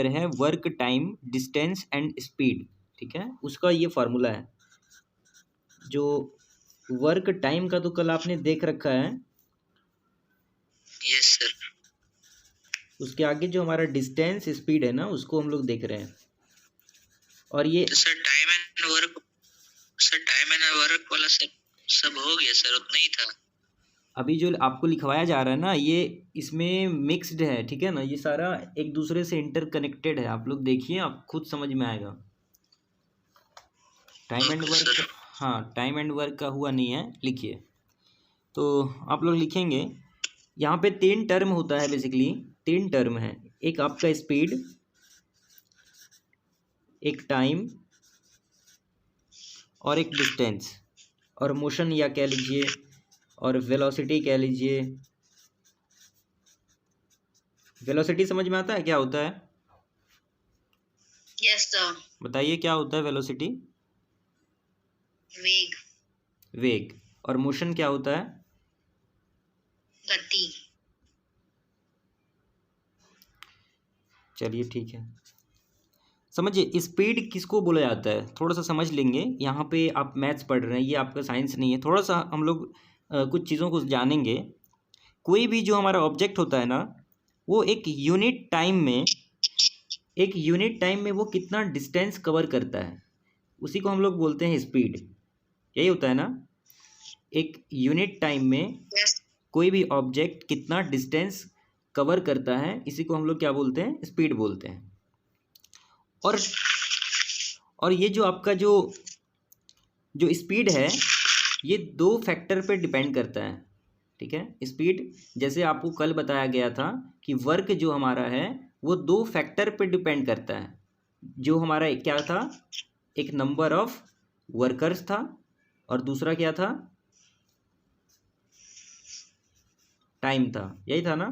है work time distance and speed, ठीक है, उसका ये फार्मूला है। जो वर्क टाइम का तो कल आपने देख रखा है। Yes sir. उसके आगे जो हमारा डिस्टेंस स्पीड है ना, उसको हम लोग देख रहे हैं। और ये तो सर टाइम एंड वर्क वाला सब हो गया सर, उतना ही था। अभी जो आपको लिखवाया जा रहा है ना, ये इसमें मिक्स्ड है, ठीक है ना, ये सारा एक दूसरे से इंटरकनेक्टेड है। आप लोग देखिए, आप खुद समझ में आएगा। टाइम एंड वर्क, हाँ, टाइम एंड वर्क का हुआ नहीं है, लिखिए। तो आप लोग लिखेंगे, यहाँ पे 3 टर्म होता है बेसिकली, 3 टर्म है। एक आपका स्पीड, एक टाइम और एक डिस्टेंस, और मोशन या कह लीजिए, और वेलोसिटी कह लीजिए। वेलोसिटी समझ में आता है क्या होता है? Yes sir. बताइए क्या होता है वेलोसिटी? वेग। वेग। और मोशन क्या होता है? गति। चलिए ठीक है। समझिए, स्पीड किसको बोला जाता है, थोड़ा सा समझ लेंगे। यहाँ पे आप मैथ्स पढ़ रहे हैं, ये आपका साइंस नहीं है। थोड़ा सा हम लोग कुछ चीज़ों को जानेंगे। कोई भी जो हमारा ऑब्जेक्ट होता है ना, वो एक यूनिट टाइम में वो कितना डिस्टेंस कवर करता है, उसी को हम लोग बोलते हैं स्पीड। यही होता है ना, एक यूनिट टाइम में यस। कोई भी ऑब्जेक्ट कितना डिस्टेंस कवर करता है, इसी को हम लोग क्या बोलते हैं? स्पीड बोलते हैं। और ये जो आपका जो स्पीड है, ये 2 फैक्टर पे डिपेंड करता है, ठीक है। स्पीड, जैसे आपको कल बताया गया था कि वर्क जो हमारा है वो 2 फैक्टर पे डिपेंड करता है। जो हमारा क्या था, एक नंबर ऑफ वर्कर्स था, और दूसरा क्या था? टाइम था। यही था ना।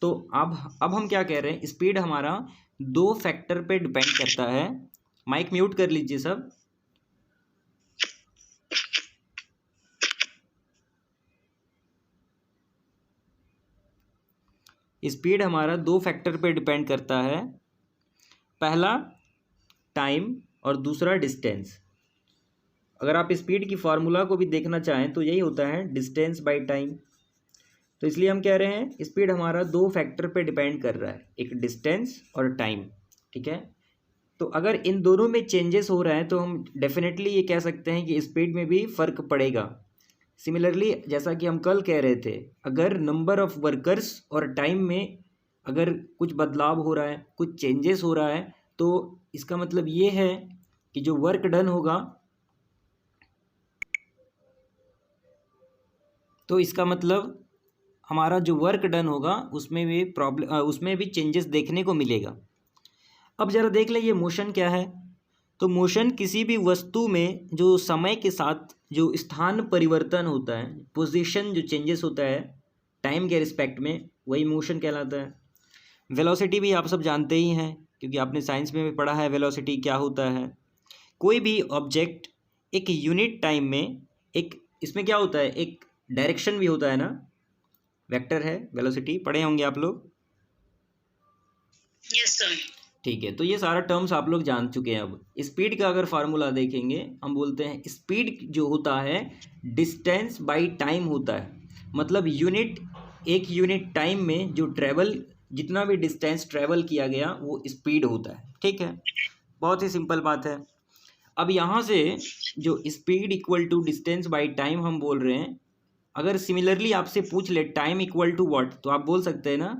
तो अब हम क्या कह रहे हैं, स्पीड हमारा 2 फैक्टर पे डिपेंड करता है। माइक म्यूट कर लीजिए सब। स्पीड हमारा 2 फैक्टर पे डिपेंड करता है। पहला टाइम और दूसरा डिस्टेंस। अगर आप स्पीड की फार्मूला को भी देखना चाहें तो यही होता है, डिस्टेंस बाय टाइम। तो इसलिए हम कह रहे हैं स्पीड हमारा 2 फैक्टर पे डिपेंड कर रहा है, एक डिस्टेंस और टाइम, ठीक है। तो अगर इन दोनों में चेंजेस हो रहा है तो हम डेफिनेटली ये कह सकते हैं कि स्पीड में भी फ़र्क पड़ेगा। सिमिलरली, जैसा कि हम कल कह रहे थे, अगर नंबर ऑफ वर्कर्स और टाइम में अगर कुछ बदलाव हो रहा है, कुछ चेंजेस हो रहा है, तो इसका मतलब ये है कि जो वर्क डन होगा, तो इसका मतलब हमारा जो वर्क डन होगा उसमें भी चेंजेस देखने को मिलेगा। अब ज़रा देख ले, ये मोशन क्या है। तो मोशन किसी भी वस्तु में जो समय के साथ जो स्थान परिवर्तन होता है, पोजीशन जो चेंजेस होता है टाइम के रिस्पेक्ट में, वही मोशन कहलाता है। वेलोसिटी भी आप सब जानते ही हैं, क्योंकि आपने साइंस में भी पढ़ा है वेलोसिटी क्या होता है। कोई भी ऑब्जेक्ट एक यूनिट टाइम में, एक इसमें क्या होता है, एक डायरेक्शन भी होता है ना, वेक्टर है वेलोसिटी, पढ़े होंगे आप लोग। Yes sir. ठीक है, तो ये सारा टर्म्स आप लोग जान चुके हैं। अब स्पीड का अगर फार्मूला देखेंगे, हम बोलते हैं स्पीड जो होता है डिस्टेंस बाय टाइम होता है। मतलब एक यूनिट टाइम में जो जितना भी डिस्टेंस ट्रेवल किया गया वो स्पीड होता है, ठीक है। बहुत ही सिंपल बात है। अब यहाँ से जो speed equal to distance by time हम बोल रहे हैं, अगर सिमिलरली आपसे पूछ ले टाइम इक्वल टू व्हाट, तो आप बोल सकते हैं ना,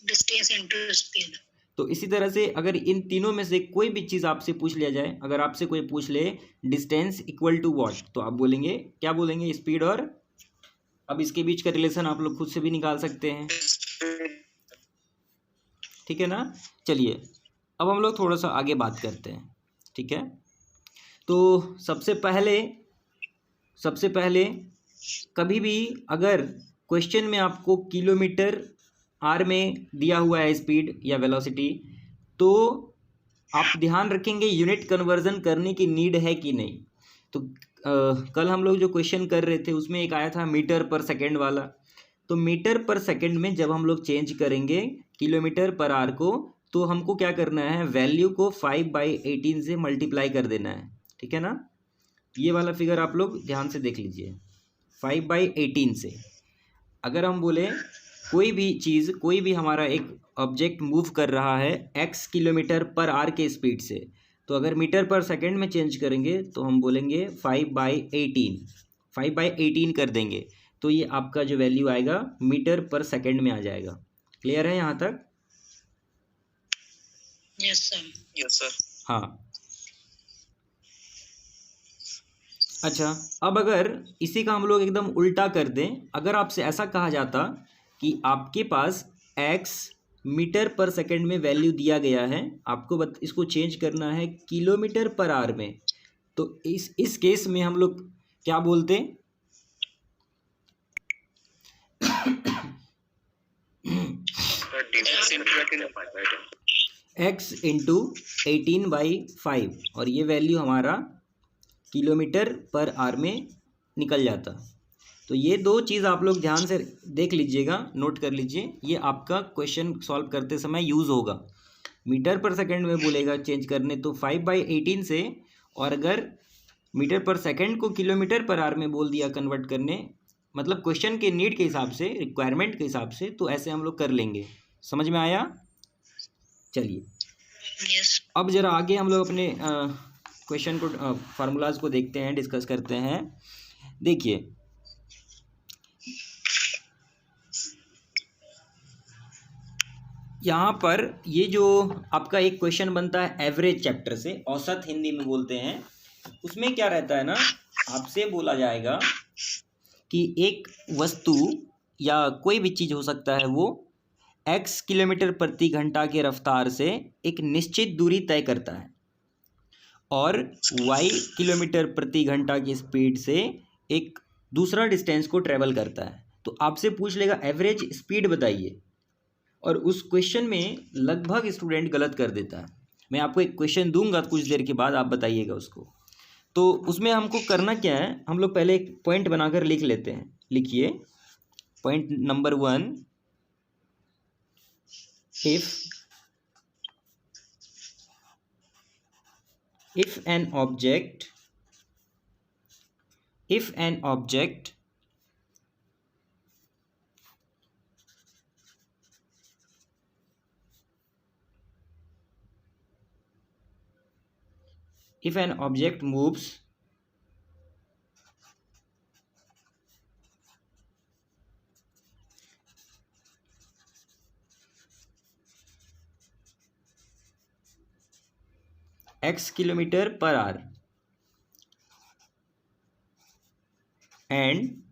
डिस्टेंस इनटू स्पीड। तो इसी तरह से अगर इन तीनों में से कोई भी चीज़ आपसे पूछ लिया जाए, अगर आपसे कोई पूछ ले डिस्टेंस इक्वल टू व्हाट, तो आप बोलेंगे, क्या बोलेंगे? स्पीड। और अब इसके बीच का रिलेशन आप लोग खुद से भी निकाल सकते हैं, ठीक है ना। चलिए, अब हम लोग थोड़ा सा आगे बात करते हैं, ठीक है। तो सबसे पहले कभी भी अगर क्वेश्चन में आपको किलोमीटर आर में दिया हुआ है स्पीड या वेलोसिटी, तो आप ध्यान रखेंगे यूनिट कन्वर्जन करने की नीड है कि नहीं। तो कल हम लोग जो क्वेश्चन कर रहे थे उसमें एक आया था मीटर पर सेकेंड वाला। तो मीटर पर सेकेंड में जब हम लोग चेंज करेंगे किलोमीटर पर आवर को, तो हमको क्या करना है, वैल्यू को 5/18 से मल्टीप्लाई कर देना है, ठीक है ना। ये वाला फिगर आप लोग ध्यान से देख लीजिए, 5/18 से। अगर हम बोले कोई भी चीज़, कोई भी हमारा एक ऑब्जेक्ट मूव कर रहा है x किलोमीटर पर आवर के स्पीड से, तो अगर मीटर पर सेकंड में चेंज करेंगे तो हम बोलेंगे 5/18 कर देंगे, तो ये आपका जो वैल्यू आएगा मीटर पर सेकंड में आ जाएगा। क्लियर है यहाँ तक? Yes sir. Yes sir. हाँ। अच्छा, अब अगर इसी का हम लोग एकदम उल्टा कर दें, अगर आपसे ऐसा कहा जाता कि आपके पास x मीटर पर सेकंड में वैल्यू दिया गया है, आपको इसको चेंज करना है किलोमीटर पर आवर में, तो इस केस में हम लोग क्या बोलते? x इंटू 18/5, और ये वैल्यू हमारा किलोमीटर पर आवर में निकल जाता। तो ये दो चीज़ आप लोग ध्यान से देख लीजिएगा, नोट कर लीजिए, ये आपका क्वेश्चन सॉल्व करते समय यूज़ होगा। मीटर पर सेकंड में बोलेगा चेंज करने तो 5/18 से, और अगर मीटर पर सेकंड को किलोमीटर पर आवर में बोल दिया कन्वर्ट करने, मतलब क्वेश्चन के नीड के हिसाब से, रिक्वायरमेंट के हिसाब से, तो ऐसे हम लोग कर लेंगे। समझ में आया? चलिए, यस। अब ज़रा आगे हम लोग अपने क्वेश्चन को, फार्मूलाज को देखते हैं, डिस्कस करते हैं। देखिए, यहाँ पर ये जो आपका एक क्वेश्चन बनता है एवरेज चैप्टर से, औसत हिंदी में बोलते हैं, उसमें क्या रहता है ना, आपसे बोला जाएगा कि एक वस्तु या कोई भी चीज़ हो सकता है, वो x किलोमीटर प्रति घंटा के रफ्तार से एक निश्चित दूरी तय करता है और y किलोमीटर प्रति घंटा की स्पीड से एक दूसरा डिस्टेंस को ट्रेवल करता है। तो आपसे पूछ लेगा एवरेज स्पीड बताइए, और उस क्वेश्चन में लगभग स्टूडेंट गलत कर देता है। मैं आपको एक क्वेश्चन दूंगा कुछ देर के बाद, आप बताइएगा उसको। तो उसमें हमको करना क्या है, हम लोग पहले एक पॉइंट बनाकर लिख लेते हैं। लिखिए, point number 1, if an object moves x kilometre per hour and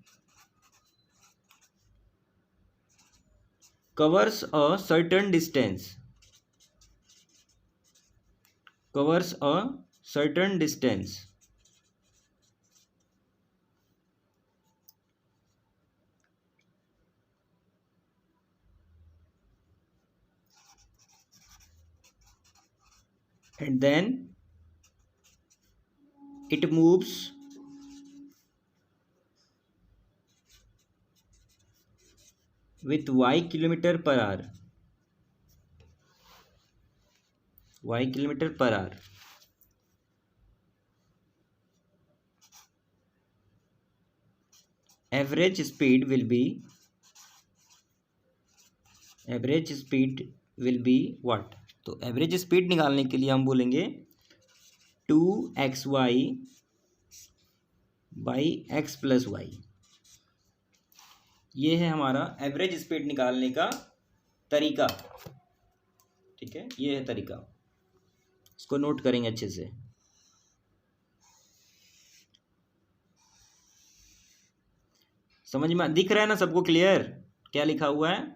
covers a certain distance, and then it moves with y kilometer per hour, average speed will be what? तो एवरेज स्पीड निकालने के लिए हम बोलेंगे 2xy by x plus Y. ये है हमारा average speed निकालने का तरीका, ठीक है, ये है तरीका, इसको नोट करेंगे अच्छे से। समझ में दिख रहा है ना सबको? क्लियर क्या लिखा हुआ है?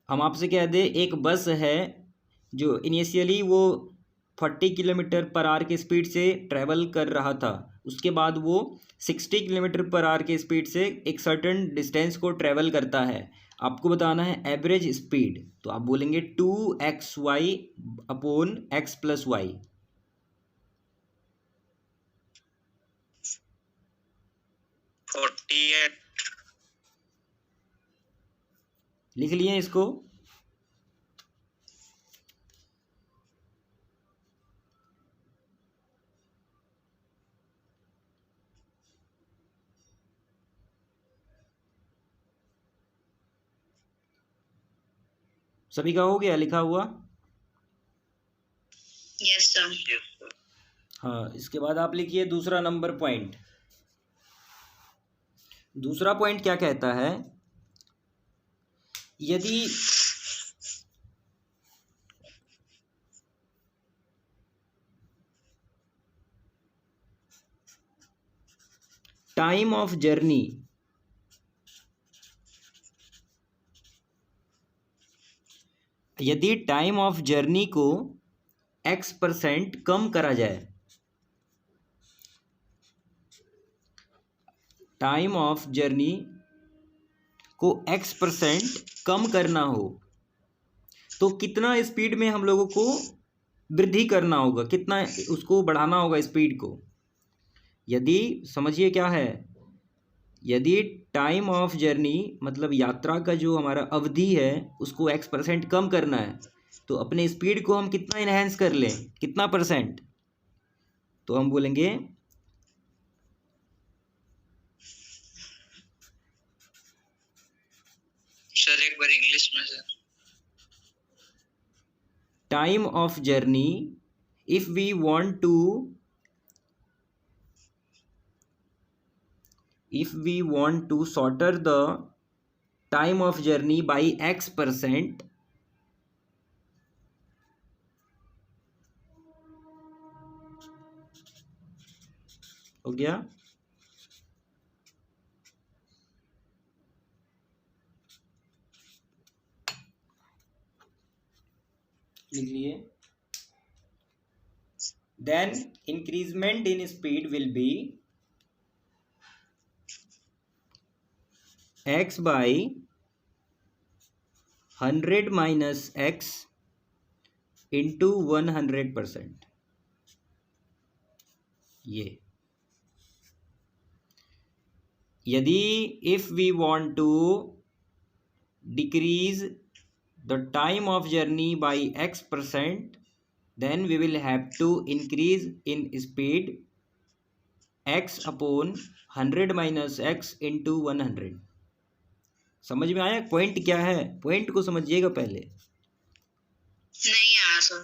हम आपसे कह दें, एक बस है जो इनिशियली वो 40 किलोमीटर पर आवर की स्पीड से ट्रैवल कर रहा था, उसके बाद वो 60 किलोमीटर पर आवर की स्पीड से एक सर्टेन डिस्टेंस को ट्रैवल करता है। आपको बताना है एवरेज स्पीड, तो आप बोलेंगे 2xy upon x plus Y. 48. लिख लिए इसको। सभी का हो गया लिखा हुआ? Yes, sir. Yes, sir. हाँ, इसके बाद आप लिखिए दूसरा नंबर पॉइंट। दूसरा पॉइंट क्या कहता है, यदि टाइम ऑफ जर्नी को X% कम करा जाए, टाइम ऑफ जर्नी को X% कम करना हो तो कितना स्पीड में हम लोगों को वृद्धि करना होगा, कितना उसको बढ़ाना होगा स्पीड को। यदि समझिए क्या है, यदि टाइम ऑफ जर्नी मतलब यात्रा का जो हमारा अवधि है उसको X% कम करना है तो अपने स्पीड को हम कितना इनहेंस कर लें, कितना %? तो हम बोलेंगे सर एक बार इंग्लिश में sir. Time of journey, if we want to shorter the time of journey by X%, हो गया। लिख लिए। Then increment in speed will be X by 100 minus X into 100%। ये यदि if we want to decrease the time of journey by X%, then we will have to increase in speed X upon 100 minus X into 100। समझ में आया point क्या है? Point को समझिएगा पहले। नहीं आया सर।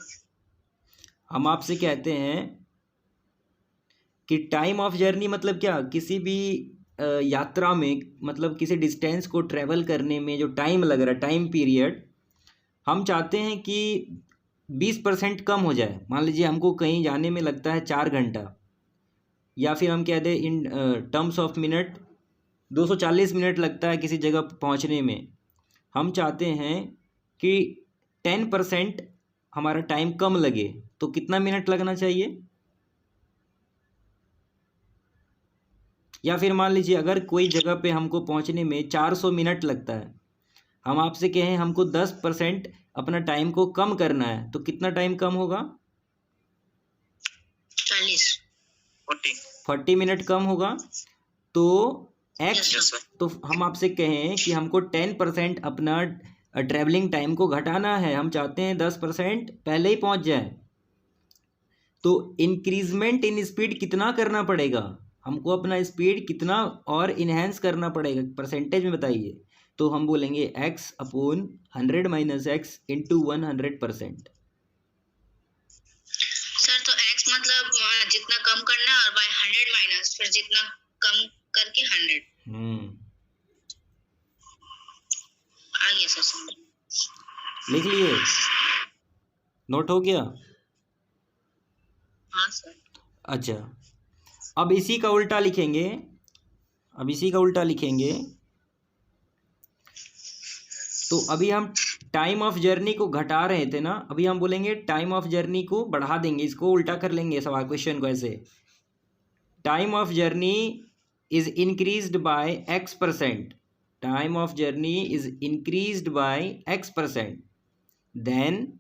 हम आपसे कहते हैं कि टाइम ऑफ जर्नी मतलब क्या, किसी भी यात्रा में मतलब किसी डिस्टेंस को ट्रेवल करने में जो टाइम लग रहा है, टाइम पीरियड, हम चाहते हैं कि 20% कम हो जाए। मान लीजिए हमको कहीं जाने में लगता है 4 घंटा, या फिर हम कह दें in terms of minute 240 minute लगता है किसी जगह पहुंचने में। हम चाहते हैं कि 10% हमारा टाइम कम लगे, तो कितना मिनट लगना चाहिए? या फिर मान लीजिए अगर कोई जगह पे हमको पहुंचने में 400 मिनट लगता है, हम आपसे कहें हमको 10% अपना टाइम को कम करना है, तो कितना टाइम कम होगा? 40 मिनट कम होगा। तो X, तो हम आपसे कहें कि हमको 10% अपना ट्रैवलिंग टाइम को घटाना है, हम चाहते हैं 10% पहले ही पहुंच जाए, तो इंक्रीजमेंट इन स्पीड कितना करना पड़ेगा? हमको अपना स्पीड कितना और इन्हेंस करना पड़ेगा, परसेंटेज में बताइए। तो हम बोलेंगे X upon 100 minus X into 100%। Sir तो X मतलब जितना कम करना और बाय 100 माइनस फिर जितना कम करके 100। आ गया सर समझ। लिख लिए? नोट हो गया? हाँ सर। अच्छा, अब इसी का उल्टा लिखेंगे। तो अभी हम टाइम ऑफ जर्नी को घटा रहे थे ना, अभी हम बोलेंगे टाइम ऑफ जर्नी को बढ़ा देंगे, इसको उल्टा कर लेंगे सवाल क्वेश्चन को ऐसे। Time of journey is increased by X%, time of journey is increased by X%, then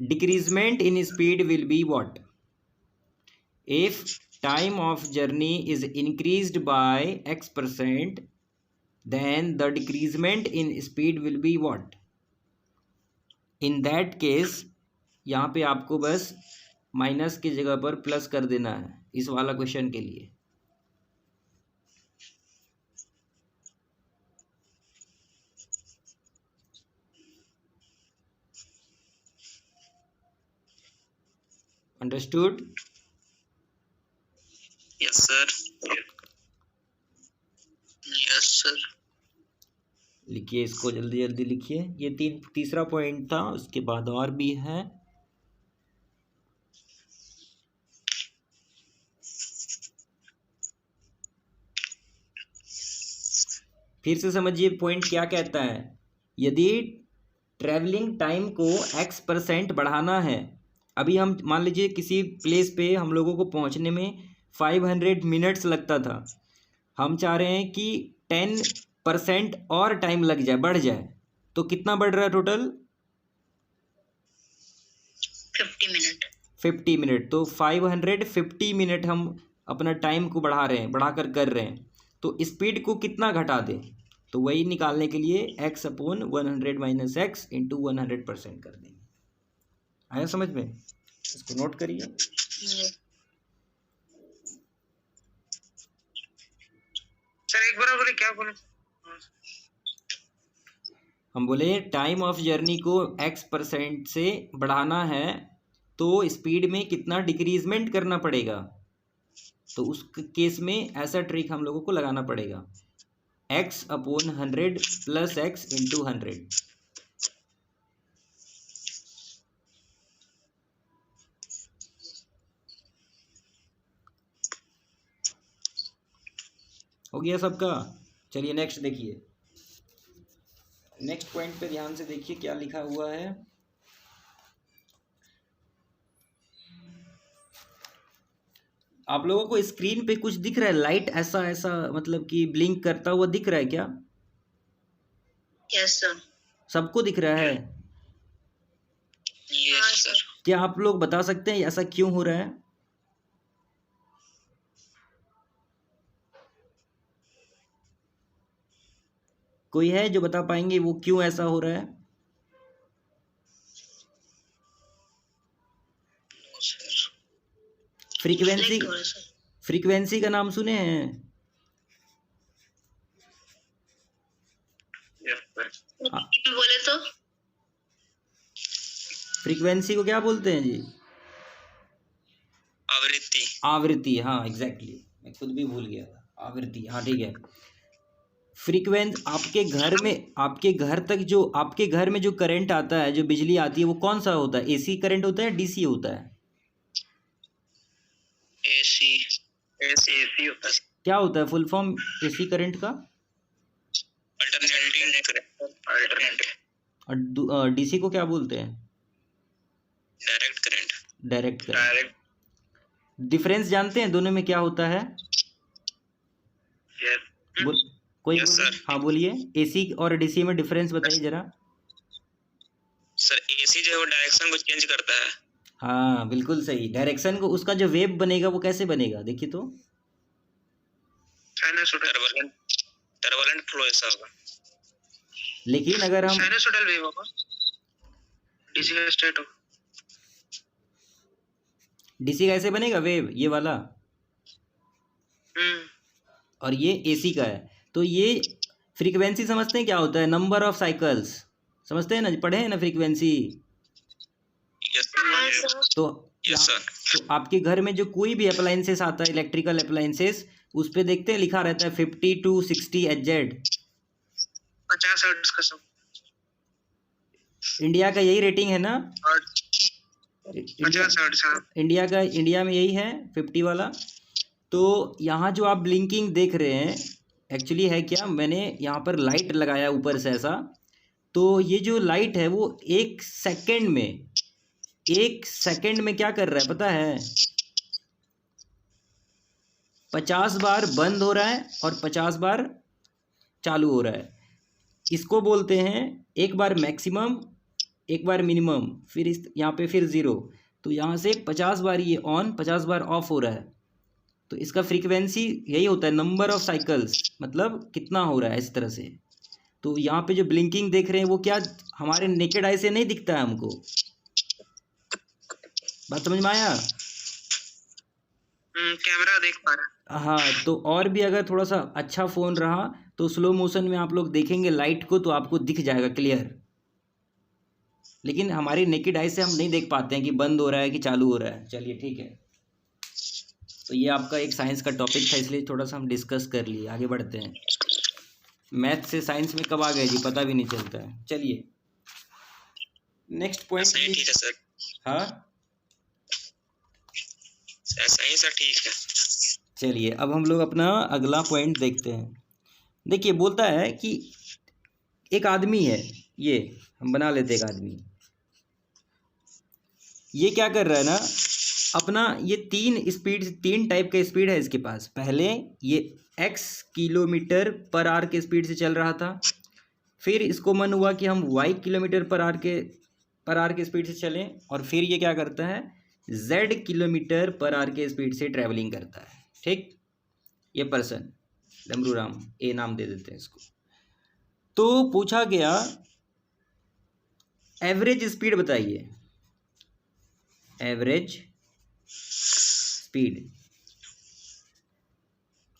decrement in speed will be what? If time of journey is increased by x%, then the decreasement in speed will be what? In that case यहाँ पे आपको बस minus की जगह पर plus कर देना है इस वाला क्वेश्चन के लिए। Understood? Yes sir. Yes sir. लिखिए इसको, जल्दी जल्दी लिखिए। ये तीसरा पॉइंट था, उसके बाद और भी है। फिर से समझिए पॉइंट क्या कहता है। यदि ट्रैवलिंग टाइम को x% बढ़ाना है, अभी हम मान लीजिए किसी प्लेस पे हम लोगों को पहुंचने में 500 मिनट्स लगता था, हम चाह रहे हैं कि 10% और टाइम लग जाए, बढ़ जाए, तो कितना बढ़ रहा है टोटल? 50 मिनट। 50 मिनट। तो 550 मिनट हम अपना टाइम को बढ़ा रहे हैं, बढ़ाकर कर रहे हैं। तो स्पीड को कितना घटा दें? तो वही निकालने के लिए x/100 - x × 100% कर देंगे। आया समझ में? इसको नोट करिए। सर एक बार बोले, क्या बोले? हम बोले टाइम ऑफ जर्नी को x% से बढ़ाना है तो स्पीड में कितना डिक्रीजमेंट करना पड़ेगा। तो उस केस में ऐसा ट्रिक हम लोगों को लगाना पड़ेगा, x/100 + x × 100। हो गया सबका? चलिए नेक्स्ट देखिए। नेक्स्ट पॉइंट पे ध्यान से देखिए क्या लिखा हुआ है। आप लोगों को स्क्रीन पे कुछ दिख रहा है? लाइट ऐसा ऐसा मतलब कि ब्लिंक करता हुआ दिख रहा है क्या? Yes sir. सबको दिख रहा है? Yes sir. क्या आप लोग बता सकते हैं ऐसा क्यों हो रहा है? कोई है जो बता पाएंगे वो क्यों ऐसा हो रहा है? फ्रीक्वेंसी का नाम सुने हैं? बोले तो फ्रीक्वेंसी को क्या बोलते हैं जी? आवृत्ति। आवृत्ति, हाँ एग्जैक्टली, मैं खुद भी भूल गया था। आवृत्ति, हाँ ठीक है। फ्रीक्वेंसी आपके घर में, आपके घर तक जो आपके घर में जो करंट आता है, जो बिजली आती है, वो कौन सा होता है? एसी करंट होता है, डीसी होता है? एसी होता है। क्या होता है फुल फॉर्म एसी करंट का? अल्टरनेटिंग। और डीसी को क्या बोलते हैं? Direct current. Direct current. Difference जानते हैं दोनों में क्या होता है? कोई हाँ बोलिए, एसी और डीसी में डिफरेंस बताइए जरा। सर एसी जो है वो डायरेक्शन को चेंज करता है। हाँ बिल्कुल सही, डायरेक्शन को, उसका जो वेव बनेगा वो कैसे बनेगा देखिए तो। टर्बुलेंट फ्लो ऐसा होगा। लेकिन अगर हम साइनसॉइडल वेव होगा, डीसी का स्टेट होगा। डीसी कैसे बनेगा वेव? ये वाला। और ये एसी का है। तो ये फ्रीक्वेंसी समझते हैं क्या होता है? नंबर ऑफ साइकिल्स समझते हैं ना, पढ़े हैं ना फ्रीक्वेंसी? तो आपके घर में जो कोई भी अप्लायंसेस आता है, इलेक्ट्रिकल अप्लायंसेस, उस पे देखते हैं लिखा रहता है 50 to 60 Hz। 50 हर्ट्ज का सब। इंडिया का यही रेटिंग है ना? 50 हर्ट्ज। इंडिया में यही है 50 वाला। तो यहाँ जो आप ब्लिंकिंग देख रहे हैं एक्चुअली है क्या, मैंने यहाँ पर लाइट लगाया ऊपर से ऐसा, तो ये जो लाइट है वो एक सेकंड में क्या कर रहा है पता है? 50 बार बंद हो रहा है और 50 बार चालू हो रहा है। इसको बोलते हैं एक बार मैक्सिमम, एक बार मिनिमम, फिर यहाँ पे फिर 0। तो यहाँ से 50 बार ये ऑन 50 बार ऑफ हो रहा है, तो इसका फ्रीक्वेंसी यही होता है, नंबर ऑफ साइकिल्स, मतलब कितना हो रहा है इस तरह से। तो यहाँ पे जो ब्लिंकिंग देख रहे हैं वो क्या हमारे नेकेड आई से नहीं दिखता है हमको, बात समझ में आया? कैमरा देख पा रहा। हाँ, तो और भी अगर थोड़ा सा अच्छा फ़ोन रहा तो स्लो मोशन में आप लोग देखेंगे लाइट को तो आपको दिख जाएगा क्लियर, लेकिन हमारी नेकेड आई से हम नहीं देख पाते हैं कि बंद हो रहा है कि चालू हो रहा है। चलिए ठीक है, तो ये आपका एक साइंस का टॉपिक था, इसलिए थोड़ा सा हम डिस्कस कर लिए। आगे बढ़ते हैं। मैथ से साइंस में कब आ गए जी, पता भी नहीं चलता है। चलिए नेक्स्ट पॉइंट। सही, ठीक है सर। हाँ सही सर, ठीक है। चलिए अब हम लोग अपना अगला पॉइंट देखते हैं। देखिए बोलता है कि एक आदमी है, ये हम बना लेते एक आदमी, ये क्या कर रहा है ना, अपना ये तीन टाइप का स्पीड है इसके पास। पहले ये x किलोमीटर पर आवर के स्पीड से चल रहा था, फिर इसको मन हुआ कि हम y किलोमीटर पर आवर के स्पीड से चलें, और फिर ये क्या करता है z किलोमीटर पर आवर के स्पीड से ट्रैवलिंग करता है। ठीक, ये पर्सन डमरू राम, ए नाम दे देते हैं इसको। तो पूछा गया एवरेज स्पीड बताइए, एवरेज स्पीड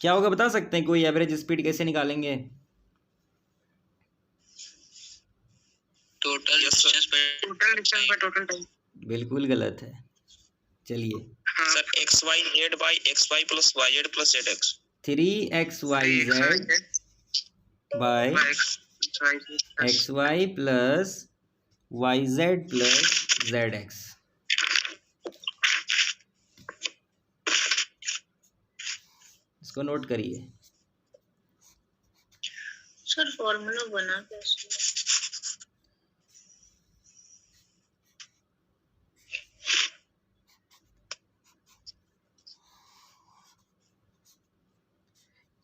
क्या होगा बता सकते हैं कोई? एवरेज स्पीड कैसे निकालेंगे? Total distance by total time. बिल्कुल गलत है। चलिए sir xy/z by xy plus yz plus zx। 3xyz by xy plus yz plus zx। इसको नोट करिए। सर फॉर्मूला बना कैसे?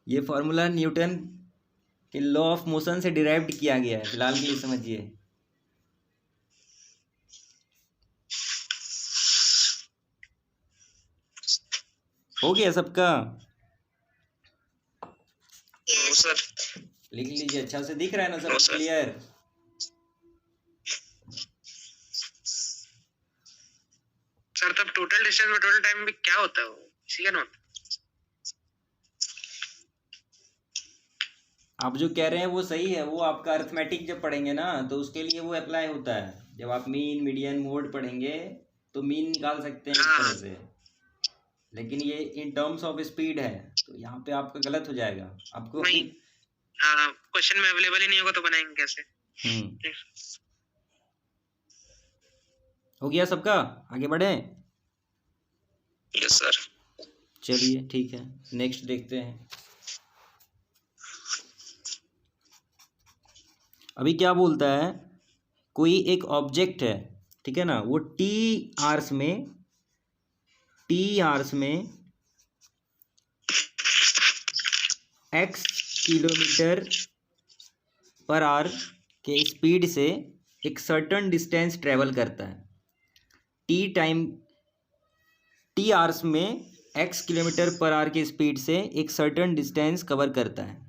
ये फॉर्मूला न्यूटन के लॉ ऑफ मोशन से डिराइव्ड किया गया है, फिलहाल के लिए समझिए। हो गया सबका? सर लिख लीजिए, अच्छा से दिख रहा है ना सब सर। क्लियर? सर तब टोटल डिस्टेंस में टोटल टाइम में क्या होता है, वो इसी का नोट? आप जो कह रहे हैं वो सही है, वो आपका अर्थमेटिक जब पढ़ेंगे ना तो उसके लिए वो अप्लाई होता है। जब आप मीन मीडियन मोड पढ़ेंगे तो मीन निकाल सकते हैं इस तरह से, लेकिन ये इन टर्म्स ऑफ स्पीड है तो यहाँ पे आपका गलत हो जाएगा। आपको क्वेश्चन में अवेलेबल ही नहीं होगा तो बनाएंगे कैसे? हो गया सबका? आगे बढ़े? Yes sir. चलिए ठीक है, नेक्स्ट देखते हैं। अभी क्या बोलता है, कोई एक ऑब्जेक्ट है, ठीक है ना, वो टी आवर्स में x किलोमीटर पर आवर के स्पीड से एक सर्टेन डिस्टेंस ट्रेवल करता है। टी आवर्स में x किलोमीटर पर आवर के स्पीड से एक सर्टेन डिस्टेंस कवर करता है।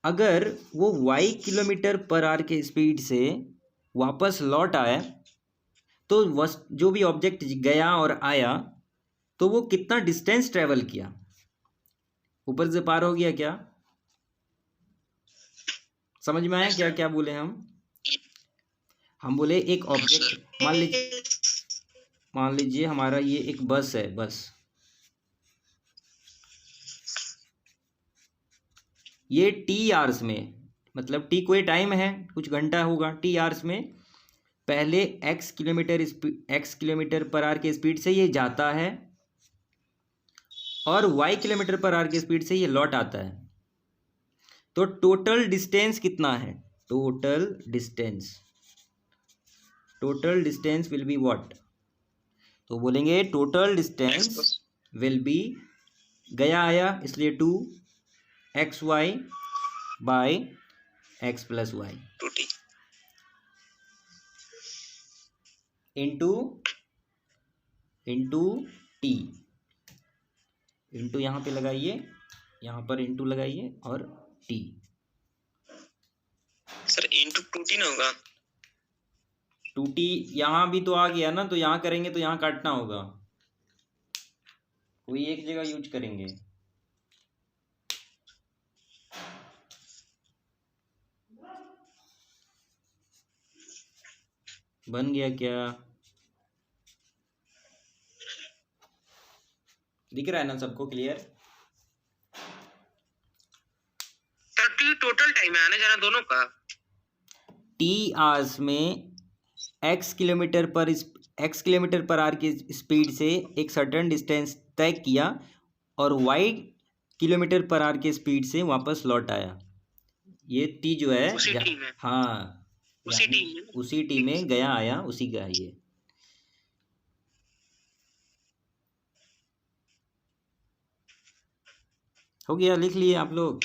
अगर वो y किलोमीटर पर आवर के स्पीड से वापस लौट आए तो जो भी ऑब्जेक्ट गया और आया तो वो कितना डिस्टेंस ट्रेवल किया? ऊपर से पार हो गया क्या? समझ में आया क्या क्या बोले हम बोले एक ऑब्जेक्ट, मान लीजिए हमारा ये एक बस है, बस ये टी आवर्स में, मतलब टी कोई टाइम है, कुछ घंटा होगा, टी आवर्स में पहले x किलोमीटर पर आवर के स्पीड से ये जाता है और y किलोमीटर पर आवर के स्पीड से ये लौट आता है। तो टोटल डिस्टेंस कितना है? Total distance will be what? तो बोलेंगे टोटल डिस्टेंस विल बी, गया आया इसलिए 2xy by x plus y into into T, into यहाँ पे लगाइए, यहाँ पर इंटू लगाइए और टी। सर इंटू 2t ना होगा? 2t यहाँ भी तो आ गया ना, तो यहाँ करेंगे तो यहाँ काटना होगा, कोई एक जगह यूज करेंगे। बन गया क्या? दिख रहा है ना सबको क्लियर? टी टोटल टाइम है आने जाना दोनों का। टी आवर्स में x किलोमीटर पर आवर की स्पीड से एक सर्टेन डिस्टेंस तय किया और y किलोमीटर पर आवर की स्पीड से वापस लौट आया। ये टी जो है उसी टी में। हाँ उसी टी में गया आया उसी का है ये। हो गया, लिख लिए आप लोग?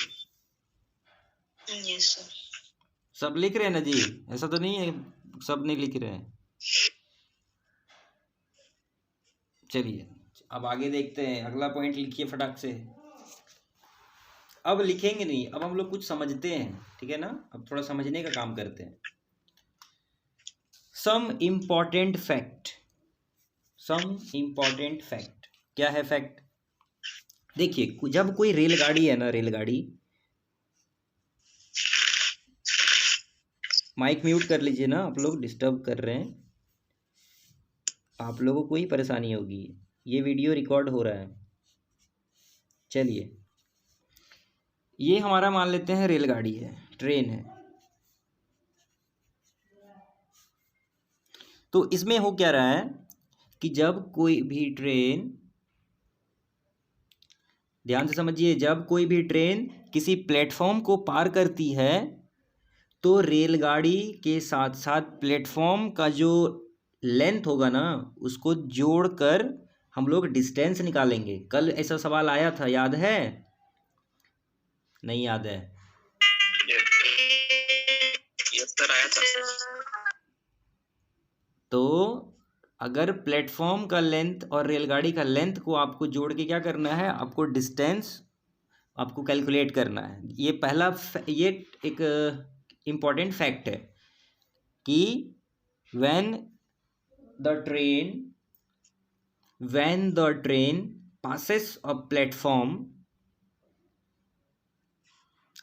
Yes sir. सब लिख रहे हैं ना जी? ऐसा तो नहीं है सब नहीं लिख रहे हैं। चलिए अब आगे देखते हैं, अगला पॉइंट लिखिए फटाक से। अब लिखेंगे नहीं, अब हम लोग कुछ समझते हैं, ठीक है ना? अब थोड़ा समझने का काम करते हैं। Some important fact, some important fact. क्या है फैक्ट? देखिए जब कोई रेलगाड़ी है ना, रेलगाड़ी, माइक म्यूट कर लीजिए ना, आप लोग डिस्टर्ब कर रहे हैं, आप लोगों को ही परेशानी होगी, ये वीडियो रिकॉर्ड हो रहा है। चलिए ये हमारा मान लेते हैं रेलगाड़ी है, ट्रेन है। तो इसमें हो क्या रहा है कि जब कोई भी ट्रेन, ध्यान से समझिए, जब कोई भी ट्रेन किसी प्लेटफॉर्म को पार करती है तो रेलगाड़ी के साथ साथ प्लेटफॉर्म का जो लेंथ होगा ना उसको जोड़कर हम लोग डिस्टेंस निकालेंगे। कल ऐसा सवाल आया था, याद है? नहीं याद है? आया था। तो अगर प्लेटफॉर्म का लेंथ और रेलगाड़ी का लेंथ को आपको जोड़ के क्या करना है, आपको डिस्टेंस आपको कैलकुलेट करना है। ये पहला ये एक इम्पॉर्टेंट फैक्ट है कि when the train passes a platform,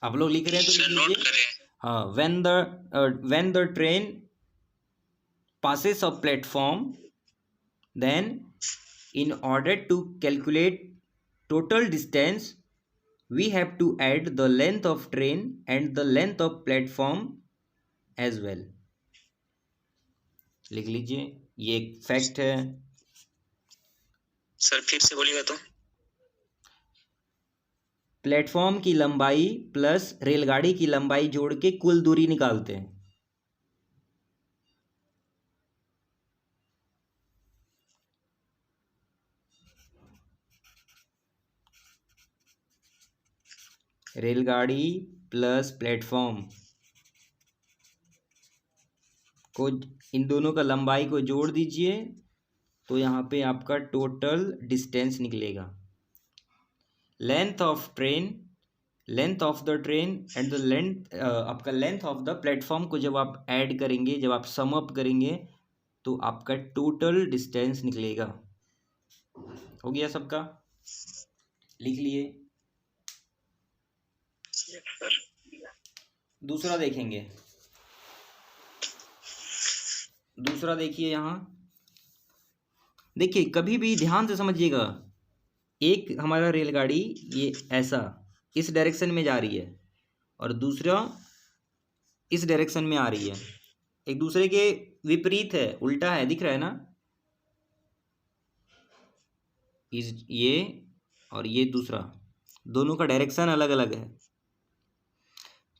आप लोग लिख रहे हैं तो लिख लीजिए। हाँ, when the train passes a platform, then in order to calculate total distance we have to add the length of train and the length of platform as well। लिख लीजिए, ये एक फैक्ट है। सर फिर से बोलिएगा तो। प्लेटफॉर्म की लंबाई प्लस रेलगाड़ी की लंबाई जोड़ के कुल दूरी निकालते हैं। रेलगाड़ी प्लस प्लेटफॉर्म को, इन दोनों का लंबाई को जोड़ दीजिए तो यहाँ पे आपका टोटल डिस्टेंस निकलेगा। Length of the train and the length, आपका लेंथ ऑफ द प्लेटफॉर्म को जब आप ऐड करेंगे, जब आप सम अप करेंगे तो आपका टोटल डिस्टेंस निकलेगा। हो गया सबका? लिख लिए? दूसरा देखेंगे, दूसरा देखिए यहाँ। देखिए कभी भी ध्यान से समझिएगा, एक हमारा रेलगाड़ी ये ऐसा इस डायरेक्शन में जा रही है और दूसरा इस डायरेक्शन में आ रही है, एक दूसरे के विपरीत है, उल्टा है, दिख रहा है ना? ये और ये दूसरा, दोनों का डायरेक्शन अलग अलग है।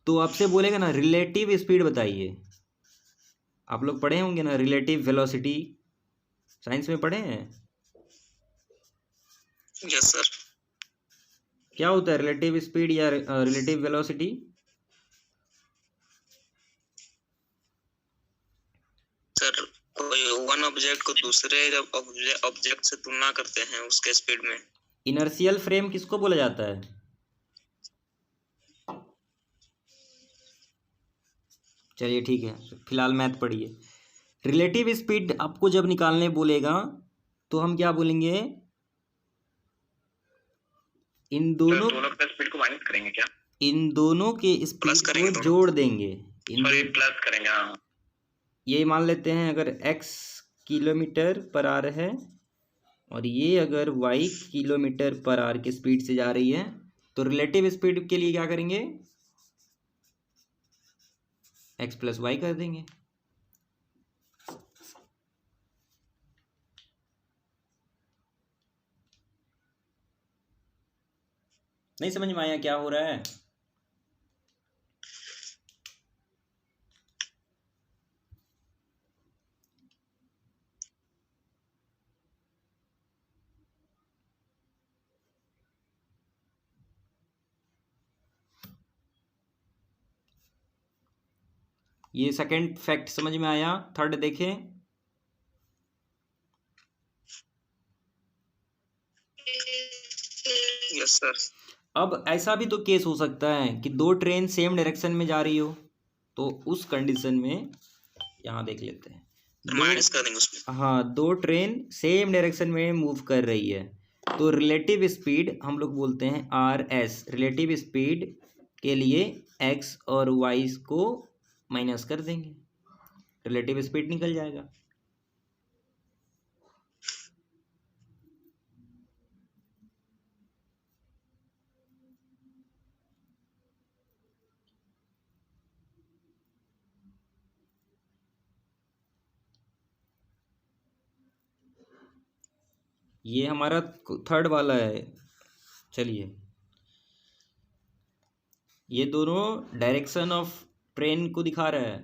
तो आपसे बोलेगा ना रिलेटिव स्पीड बताइए। आप लोग पढ़े होंगे ना रिलेटिव वेलोसिटी, साइंस में पढ़े हैं? Yes sir. क्या होता है रिलेटिव स्पीड या रिलेटिव वेलोसिटी? सर कोई 1 ऑब्जेक्ट को दूसरे ऑब्जेक्ट से तुलना करते हैं उसके स्पीड में। इनर्शियल फ्रेम किसको बोला जाता है? चलिए ठीक है, फिलहाल मैथ पढ़िए। रिलेटिव स्पीड आपको जब निकालने बोलेगा तो हम क्या बोलेंगे? इन दोनों के स्पीड को माइनस करेंगे क्या? इन दोनों के स्पीड को जोड़ देंगे। प्लस करेंगे। हाँ, ये मान लेते हैं अगर x किलोमीटर पर आवर है और ये अगर y किलोमीटर पर आवर की स्पीड से जा रही है, तो रिलेटिव स्पीड के लिए क्या करेंगे? x प्लस वाई कर देंगे। नहीं समझ में आया क्या हो रहा है? ये सेकंड फैक्ट समझ में आया? थर्ड देखें। Yes sir. अब ऐसा भी तो केस हो सकता है कि दो ट्रेन सेम डायरेक्शन में जा रही हो, तो उस कंडीशन में यहाँ देख लेते हैं। माइनस कर देंगे उसमें। हाँ, दो ट्रेन सेम डायरेक्शन में मूव कर रही है, तो रिलेटिव स्पीड हम लोग बोलते हैं RS। रिलेटिव स्पीड के लिए x और y को माइनस कर देंगे, रिलेटिव स्पीड निकल जाएगा। ये हमारा थर्ड वाला है। चलिए, ये दोनों डायरेक्शन ऑफ ट्रेन को दिखा रहा है।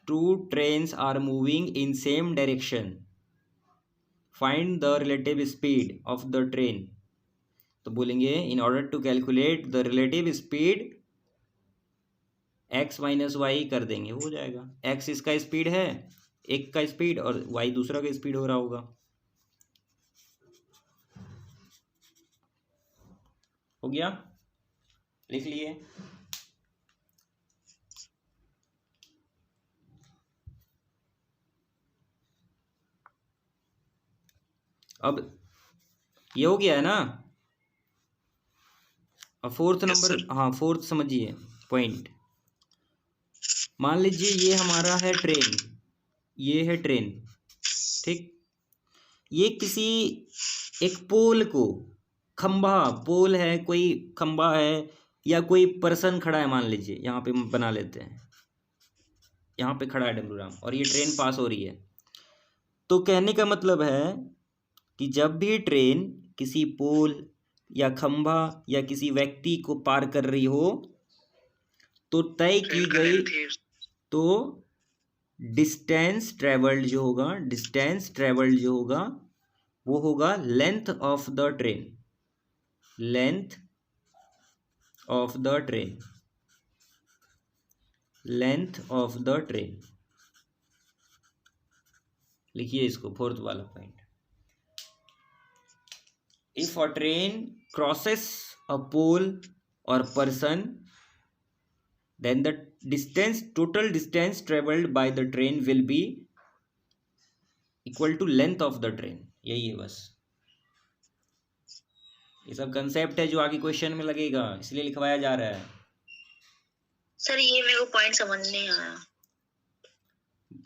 Two trains are moving in same direction, find the relative speed of the train. तो बोलेंगे in order to calculate the relative speed x minus Y कर देंगे, हो जाएगा। x इसका स्पीड है, एक का स्पीड, और y दूसरा का स्पीड हो रहा होगा। हो गया, लिख लिए। अब ये हो गया है ना। अब फोर्थ नंबर, हाँ फोर्थ समझिए पॉइंट। मान लीजिए ये हमारा है ट्रेन, ये है ट्रेन, ठीक। ये किसी एक पोल को, खंभा, पोल है, कोई खंभा है या कोई पर्सन खड़ा है, मान लीजिए यहाँ पे बना लेते हैं, यहाँ पे खड़ा है डमरू राम और ये ट्रेन पास हो रही है। तो कहने का मतलब है कि जब भी ट्रेन किसी पोल या खंभा या किसी व्यक्ति को पार कर रही हो, तो तय की गई, तो डिस्टेंस ट्रेवल्ड जो होगा, डिस्टेंस ट्रेवल्ड जो होगा वो होगा length of the train, length of the train, length of the train. लिखिए इसको, फोर्थ वाला point. If a train crosses a pole और person, then the distance, total distance traveled by the train will be equal to length of the train। यही है बस, ये सब concept है जो आगे क्वेश्चन में लगेगा, इसलिए लिखवाया जा रहा है। सर ये मेरे को पॉइंट समझ नहीं आया।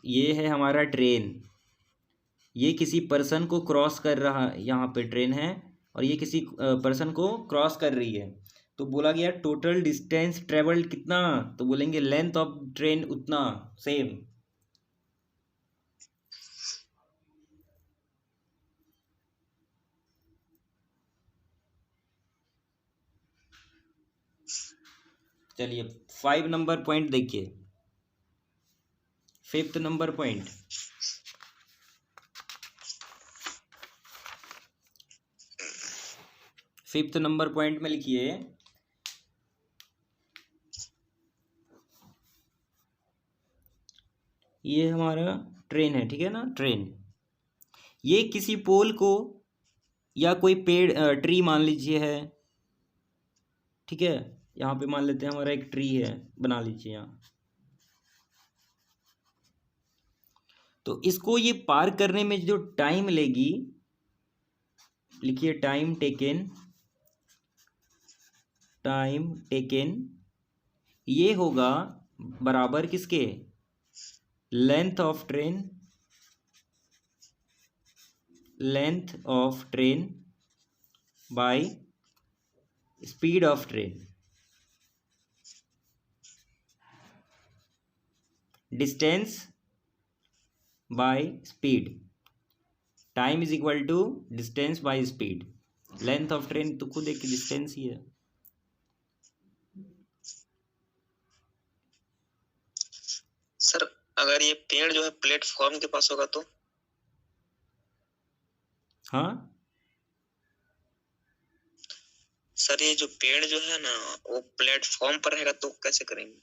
ये है हमारा ट्रेन, ये किसी पर्सन को क्रॉस कर रहा, यहाँ पे ट्रेन है और ये किसी पर्सन को क्रॉस कर रही है, तो बोला गया टोटल डिस्टेंस ट्रेवल्ड कितना, तो बोलेंगे लेंथ ऑफ ट्रेन उतना, सेम। चलिए 5 नंबर पॉइंट देखिए, 5th number point. Fifth number point में लिखिए, ये हमारा ट्रेन है, ठीक है ना, ट्रेन। ये किसी पोल को या कोई पेड़ ट्री मान लीजिए है, ठीक है। यहाँ पे मान लेते हैं हमारा एक ट्री है, बना लीजिए यहाँ। तो इसको ये पार करने में जो टाइम लेगी, लिखिए टाइम टेकन, ये होगा बराबर किसके, length of train by speed of train. Distance by speed, time is equal to distance by speed. Length of train तो खुद एक डिस्टेंस ही है। सर अगर ये पेड़ जो है प्लेटफॉर्म के पास होगा तो? हाँ सर ये जो पेड़ जो है ना वो प्लेटफॉर्म पर रहेगा तो कैसे करेंगे?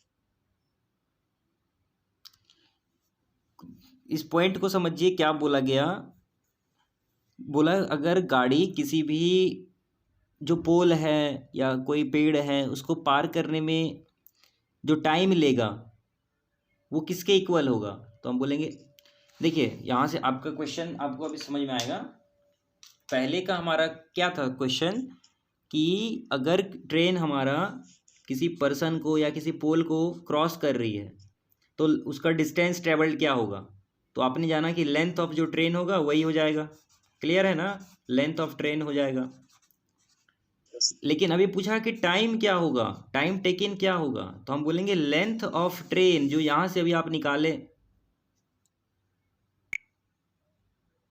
इस पॉइंट को समझिए, क्या बोला गया, बोला अगर गाड़ी किसी भी जो पोल है या कोई पेड़ है उसको पार करने में जो टाइम लेगा वो किसके इक्वल होगा, तो हम बोलेंगे, देखिए यहाँ से आपका क्वेश्चन आपको अभी समझ में आएगा। पहले का हमारा क्या था क्वेश्चन, कि अगर ट्रेन हमारा किसी पर्सन को या किसी पोल को क्रॉस कर रही है तो उसका डिस्टेंस ट्रेवल्ड क्या होगा, तो आपने जाना कि लेंथ ऑफ जो ट्रेन होगा वही हो जाएगा। क्लियर है ना, लेंथ ऑफ ट्रेन हो जाएगा। लेकिन अभी पूछा कि टाइम क्या होगा, टाइम टेकन क्या होगा, तो हम बोलेंगे लेंथ ऑफ ट्रेन, जो यहाँ से अभी आप निकाले